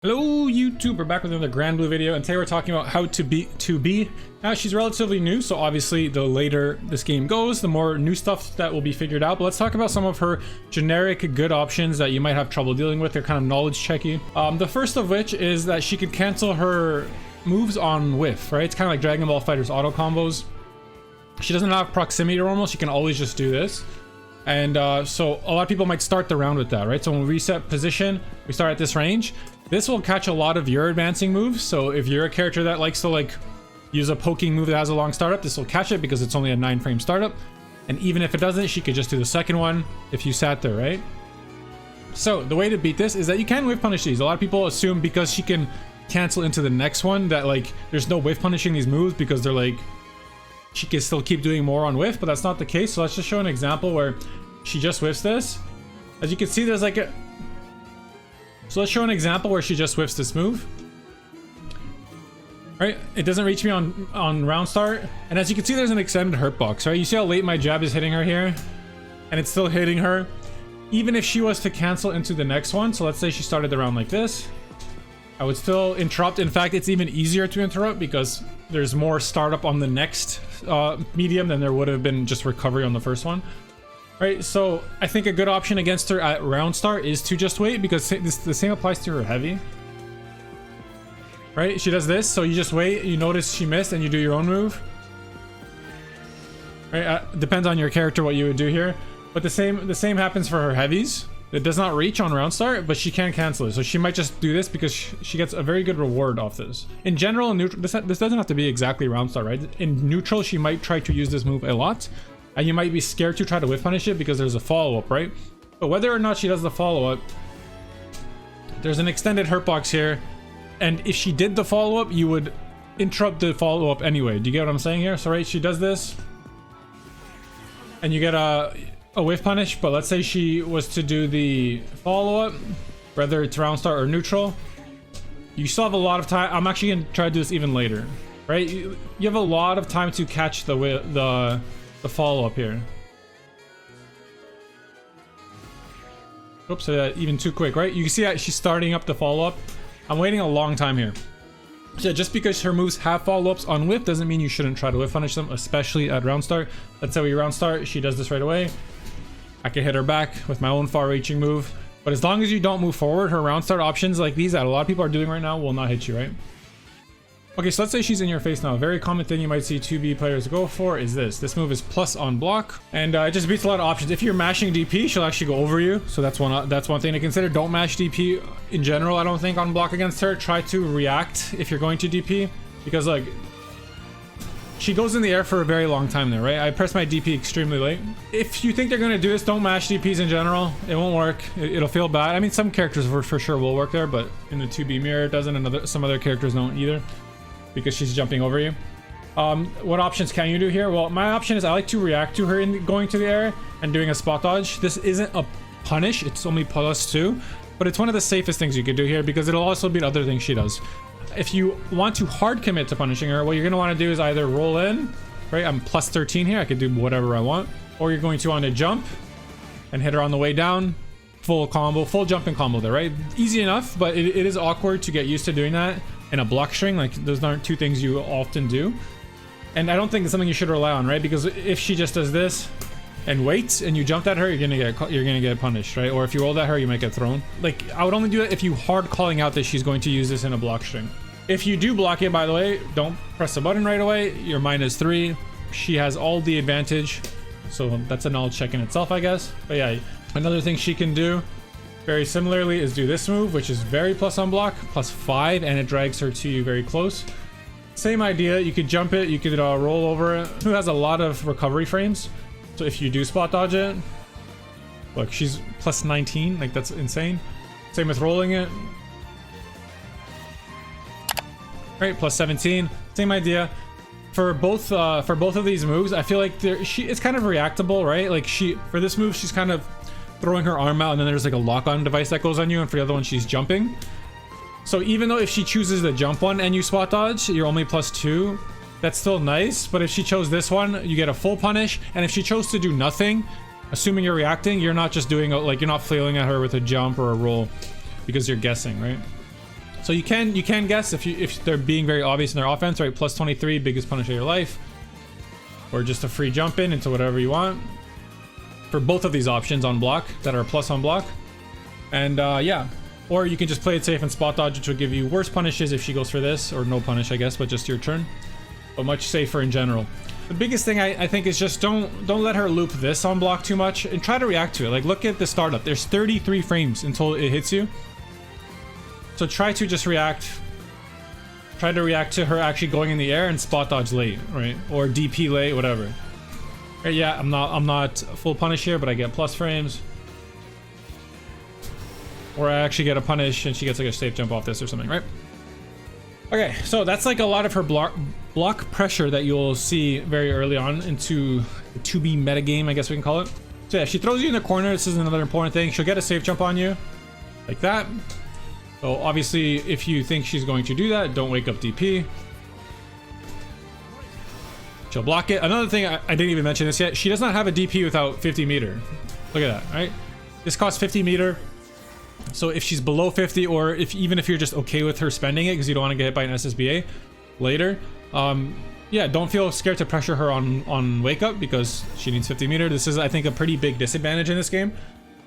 Hello YouTube, we're back with another Granblue video, and today we're talking about how to beat 2B. Now she's relatively new, so obviously the later this game goes, the more new stuff that will be figured out. But let's talk about some of her generic good options that you might have trouble dealing with. They're kind of knowledge checky. The first of which is that she could cancel her moves on whiff, right? It's kind of like Dragon Ball FighterZ auto combos. She doesn't have proximity to normal, she can always just do this. And so a lot of people might start the round with that, right? So when we reset position, we start at this range. This will catch a lot of your advancing moves. So if you're a character that likes to use a poking move that has a long startup, this will catch it because it's only a 9-frame startup. And even if it doesn't, she could just do the second one if you sat there, right? So the way to beat this is that you can whiff punish these. A lot of people assume because she can cancel into the next one that there's no whiff punishing these moves because they're she can still keep doing more on whiff, but that's not the case. So let's just show an example where she just whiffs this. As you can see, there's so let's show an example where she just whiffs this move. Right, it doesn't reach me on round start, and as you can see, there's an extended hurt box. Right, you see how late my jab is hitting her here, and it's still hitting her, even if she was to cancel into the next one. So let's say she started the round like this, I would still interrupt. In fact, it's even easier to interrupt because there's more startup on the next medium than there would have been just recovery on the first one. Right, so I think a good option against her at round start is to just wait, because the same applies to her heavy. Right, she does this, so you just wait, you notice she missed, and you do your own move. Right, depends on your character what you would do here, but the same happens for her heavies. It does not reach on round start, but she can cancel it, so she might just do this because she gets a very good reward off this. In general, in neutral, this doesn't have to be exactly round start, right? In neutral, she might try to use this move a lot. And you might be scared to try to whiff punish it because there's a follow-up, right? But whether or not she does the follow-up, there's an extended hurt box here. And if she did the follow-up, you would interrupt the follow-up anyway. Do you get what I'm saying here? So right, she does this, and you get a whiff punish. But let's say she was to do the follow-up, whether it's round start or neutral, you still have a lot of time. I'm actually gonna try to do this even later, right? You have a lot of time to catch the follow-up here. Oops, even too quick, right? You can see that she's starting up the follow-up. I'm waiting a long time here. So yeah, just because her moves have follow-ups on whiff doesn't mean you shouldn't try to whiff punish them, especially at round start. Let's say we round start, she does this right away. I can hit her back with my own far-reaching move. But as long as you don't move forward, her round start options like these that a lot of people are doing right now will not hit you, right? Okay, so let's say she's in your face now. A very common thing you might see 2B players go for is this. This move is plus on block, and it just beats a lot of options. If you're mashing DP, she'll actually go over you. So that's one thing to consider. Don't mash DP in general, I don't think, on block against her. Try to react if you're going to DP, because she goes in the air for a very long time there, right? I press my DP extremely late. If you think they're going to do this, don't mash DPs in general. It won't work. It'll feel bad. I mean, some characters for sure will work there, but in the 2B mirror it doesn't, and some other characters don't either, because she's jumping over you. What options can you do here? Well, my option is I like to react to her in going to the air and doing a spot dodge. This isn't a punish, it's only +2, but it's one of the safest things you could do here because it'll also beat other things she does. If you want to hard commit to punishing her, what you're going to want to do is either roll in, right? I'm +13 here, I could do whatever I want, or you're going to want to jump and hit her on the way down. Full combo, full jumping combo there, right? Easy enough, but it is awkward to get used to doing that in a block string. Those aren't two things you often do, and I don't think it's something you should rely on, right? Because if she just does this and waits and you jumped at her, you're gonna get punished, right? Or if you rolled at her, you might get thrown. I would only do it if you hard calling out that she's going to use this in a block string. If you do block it, by the way, don't press the button right away. You're -3. She has all the advantage, so that's a knowledge check in itself, I guess. But yeah, another thing she can do very similarly is do this move, which is very plus on block, +5, and it drags her to you very close. Same idea, you could jump it, you could roll over it. Who has a lot of recovery frames, so if you do spot dodge it, look, she's +19, that's insane. Same with rolling it. Right, +17, same idea. For both of these moves, I feel like it's kind of reactable, right? For this move, she's kind of throwing her arm out, and then there's a lock-on device that goes on you, and for the other one she's jumping. So even though if she chooses the jump one and you spot dodge, you're only +2, that's still nice. But if she chose this one, you get a full punish, and if she chose to do nothing, assuming you're reacting, you're not just doing you're not flailing at her with a jump or a roll because you're guessing, right? So you can guess if they're being very obvious in their offense, right? Plus 23, biggest punish of your life, or just a free jump in into whatever you want. For both of these options on block that are plus on block, and yeah, or you can just play it safe and spot dodge, which will give you worse punishes if she goes for this, or no punish, I guess, but just your turn, but much safer in general. The biggest thing I think is just don't let her loop this on block too much, and try to react to it. Like, look at the startup. There's 33 frames until it hits you. So try to just react. Try to react to her actually going in the air and spot dodge late, right? Or DP late, whatever. Right, yeah, I'm not full punish here, but I get plus frames. Or I actually get a punish and she gets like a safe jump off this or something, right? Okay, so that's like a lot of her block pressure that you'll see very early on into the 2B metagame, I guess we can call it. So yeah, she throws you in the corner. This is another important thing. She'll get a safe jump on you, like that. So obviously, if you think she's going to do that, don't wake up DP. She'll block it. Another thing, I didn't even mention this yet. She does not have a DP without 50 meter. Look at that, right? This costs 50 meter. So if she's below 50, or even if you're just okay with her spending it because you don't want to get hit by an SSBA later, yeah, don't feel scared to pressure her on wake up because she needs 50 meter. This is, I think, a pretty big disadvantage in this game.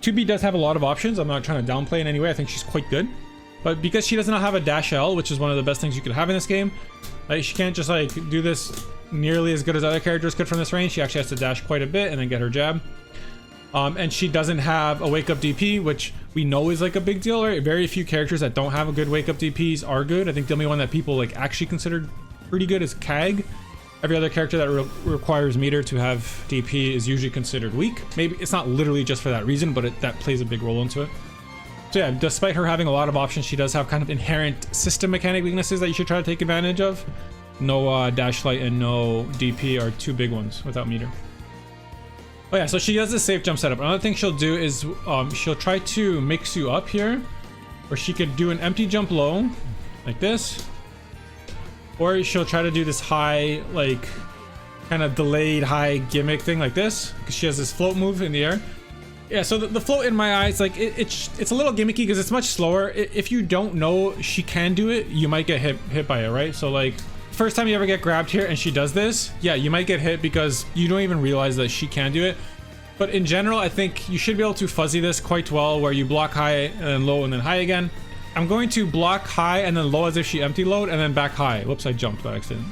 2B does have a lot of options. I'm not trying to downplay in any way. I think she's quite good. But because she does not have a dash L, which is one of the best things you could have in this game, like, she can't just like do this nearly as good as other characters could from this range. She actually has to dash quite a bit and then get her jab. And she doesn't have a wake up DP, which we know is like a big deal, right? Very few characters that don't have a good wake up DPs are good. I think the only one that people like actually considered pretty good is Kag. Every other character that requires meter to have DP is usually considered weak. Maybe it's not literally just for that reason, but that plays a big role into it. So yeah, despite her having a lot of options, she does have kind of inherent system mechanic weaknesses that you should try to take advantage of. No dash light and no DP are two big ones without meter. Oh yeah, so she does this safe jump setup. Another thing she'll do is she'll try to mix you up here, or she could do an empty jump low like this, or she'll try to do this high, like kind of delayed high gimmick thing like this, because she has this float move in the air. Yeah, so the float in my eyes, like it's a little gimmicky because it's much slower. If you don't know she can do it, you might get hit by it, right? So like, first time you ever get grabbed here and she does this, yeah, you might get hit because you don't even realize that she can do it. But in general, I think you should be able to fuzzy this quite well, where you block high and then low and then high again. I'm going to block high and then low as if she empty load and then back high. Whoops, I jumped by accident.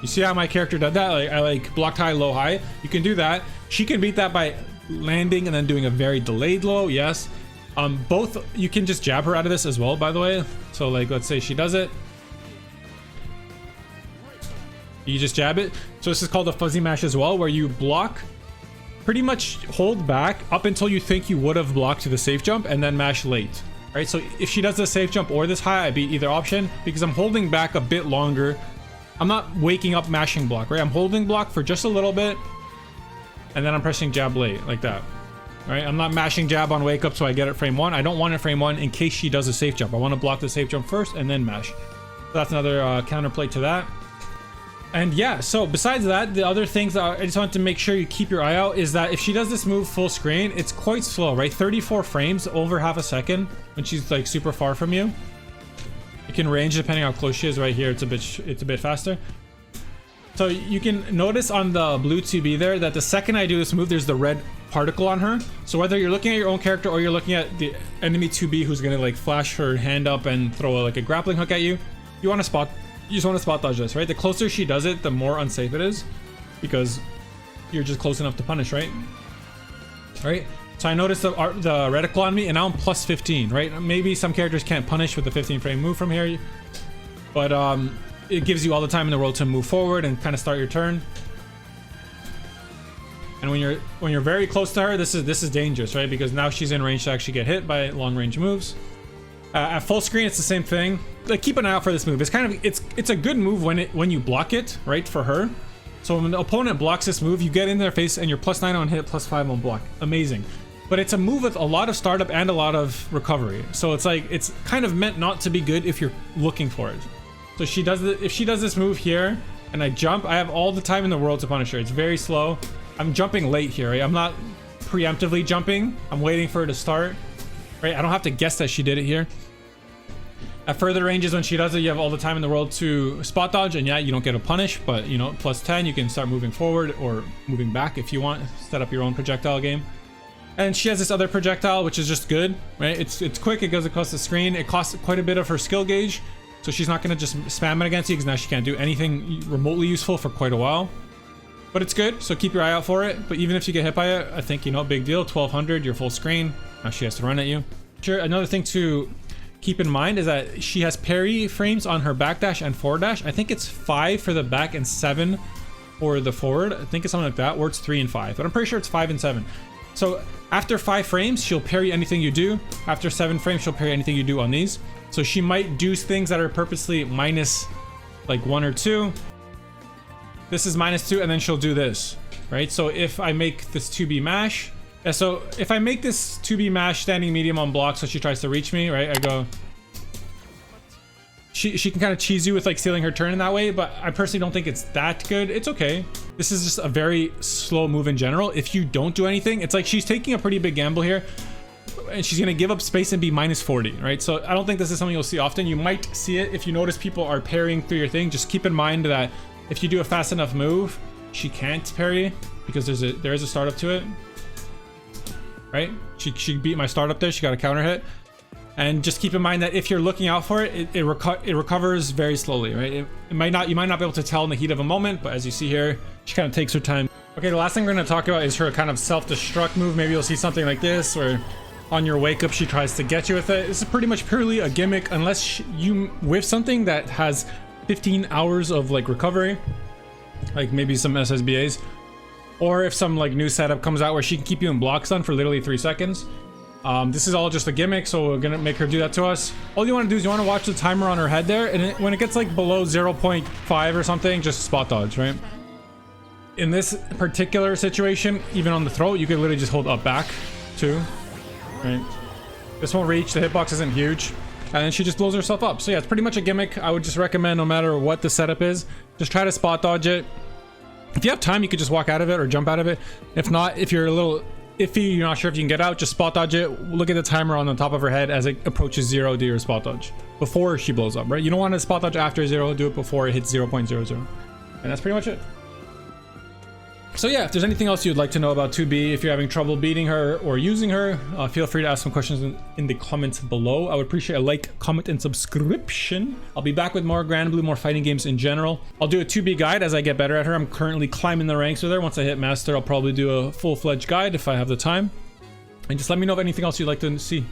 You see how my character did that? Like, I like blocked high, low, high. You can do that. She can beat that by landing and then doing a very delayed low, yes. Both, you can just jab her out of this as well, by the way. So like, let's say she does it. You just jab it. So this is called a fuzzy mash as well, where you block, pretty much hold back up until you think you would have blocked to the safe jump and then mash late. Right, so if she does the safe jump or this high, I beat either option because I'm holding back a bit longer. I'm not waking up mashing block, right? I'm holding block for just a little bit and then I'm pressing jab late like that. Right, I'm not mashing jab on wake up so I get it frame one. I don't want it frame one in case she does a safe jump. I want to block the safe jump first and then mash. So that's another counterplay to that. And yeah, so besides that, the other things that I just want to make sure you keep your eye out is that if she does this move full screen, it's quite slow, right? 34 frames, over half a second when she's like super far from you. You can range depending how close she is. Right here, it's a bit faster. So you can notice on the blue 2B there that the second I do this move, there's the red particle on her. So whether you're looking at your own character or you're looking at the enemy 2B who's gonna like flash her hand up and throw like a grappling hook at you, you just want to spot dodge this, right? The closer she does it, the more unsafe it is because you're just close enough to punish, right? Right? So I noticed the reticle on me and now I'm plus 15, right? Maybe some characters can't punish with the 15 frame move from here, but it gives you all the time in the world to move forward and kind of start your turn. And when you're very close to her, this is dangerous, right? Because now she's in range to actually get hit by long range moves. At full screen, it's the same thing. Like, keep an eye out for this move. It's kind of it's a good move when you block it, right? For her. So when the opponent blocks this move, you get in their face and you're +9 on hit, +5 on block. Amazing. But it's a move with a lot of startup and a lot of recovery. So it's like it's kind of meant not to be good if you're looking for it. So if she does this move here and I jump, I have all the time in the world to punish her. It's very slow. I'm jumping late here, right? I'm not preemptively jumping. I'm waiting for her to start. right? I don't have to guess that she did it here. At further ranges, when she does it, you have all the time in the world to spot dodge, and yeah, you don't get a punish, but you know, plus 10, you can start moving forward or moving back if you want. Set up your own projectile game. And she has this other projectile, which is just good, right? It's quick, it goes across the screen. It costs quite a bit of her skill gauge, so she's not gonna just spam it against you, because now she can't do anything remotely useful for quite a while. But it's good, so keep your eye out for it. But even if you get hit by it, I think, you know, big deal. 1200, you're full screen. Now she has to run at you. Sure, another thing to keep in mind is that she has parry frames on her backdash and forward dash. I think it's 5 for the back and 7 for the forward. I think it's something like that, or it's 3 and 5, but I'm pretty sure it's 5 and 7. So after 5 frames, she'll parry anything you do. After 7 frames, she'll parry anything you do on these. So she might do things that are purposely minus like 1 or 2. This is -2, and then she'll do this, right? So if I make this 2B mash, yeah, so if I make this 2B mash standing medium on block, so she tries to reach me, right? I go, she can kind of cheese you with like stealing her turn in that way, but I personally don't think it's that good. It's okay. This is just a very slow move in general. If you don't do anything, it's like she's taking a pretty big gamble here, and she's gonna give up space and be -40, right? So I don't think this is something you'll see often. You might see it if you notice people are parrying through your thing. Just keep in mind that if you do a fast enough move, she can't parry because there is a startup to it, right? She beat my startup there. She got a counter hit, and just keep in mind that if you're looking out for it, it recovers very slowly, right? You might not be able to tell in the heat of a moment, but as you see here, she kind of takes her time. Okay, the last thing we're going to talk about is her kind of self-destruct move. Maybe you'll see something like this, where on your wake up she tries to get you with it. This is pretty much purely a gimmick, unless you whiff something that has 15 hours of like recovery, like maybe some SSBAs, or if some like new setup comes out where she can keep you in block stun for literally 3 seconds. This is all just a gimmick, so we're gonna make her do that to us. All you want to do is you want to watch the timer on her head there, and when it gets like below 0.5 or something, just spot dodge, right? In this particular situation, even on the throat, you could literally just hold up back too, right? This won't reach, the hitbox isn't huge, and then she just blows herself up. So yeah, it's pretty much a gimmick. I would just recommend, no matter what the setup is, just try to spot dodge it. If you have time, you could just walk out of it or jump out of it. If not, if you're a little iffy, you're not sure if you can get out, just spot dodge it. Look at the timer on the top of her head as it approaches 0. Do your spot dodge before she blows up, right? You don't want to spot dodge after 0. Do it before it hits 0.00. And that's pretty much it. So yeah, if there's anything else you'd like to know about 2B, if you're having trouble beating her or using her, feel free to ask some questions in the comments below. I would appreciate a like, comment, and subscription. I'll be back with more Granblue, more fighting games in general. I'll do a 2B guide as I get better at her. I'm currently climbing the ranks with her. Once I hit master, I'll probably do a full-fledged guide if I have the time. And just let me know of anything else you'd like to see.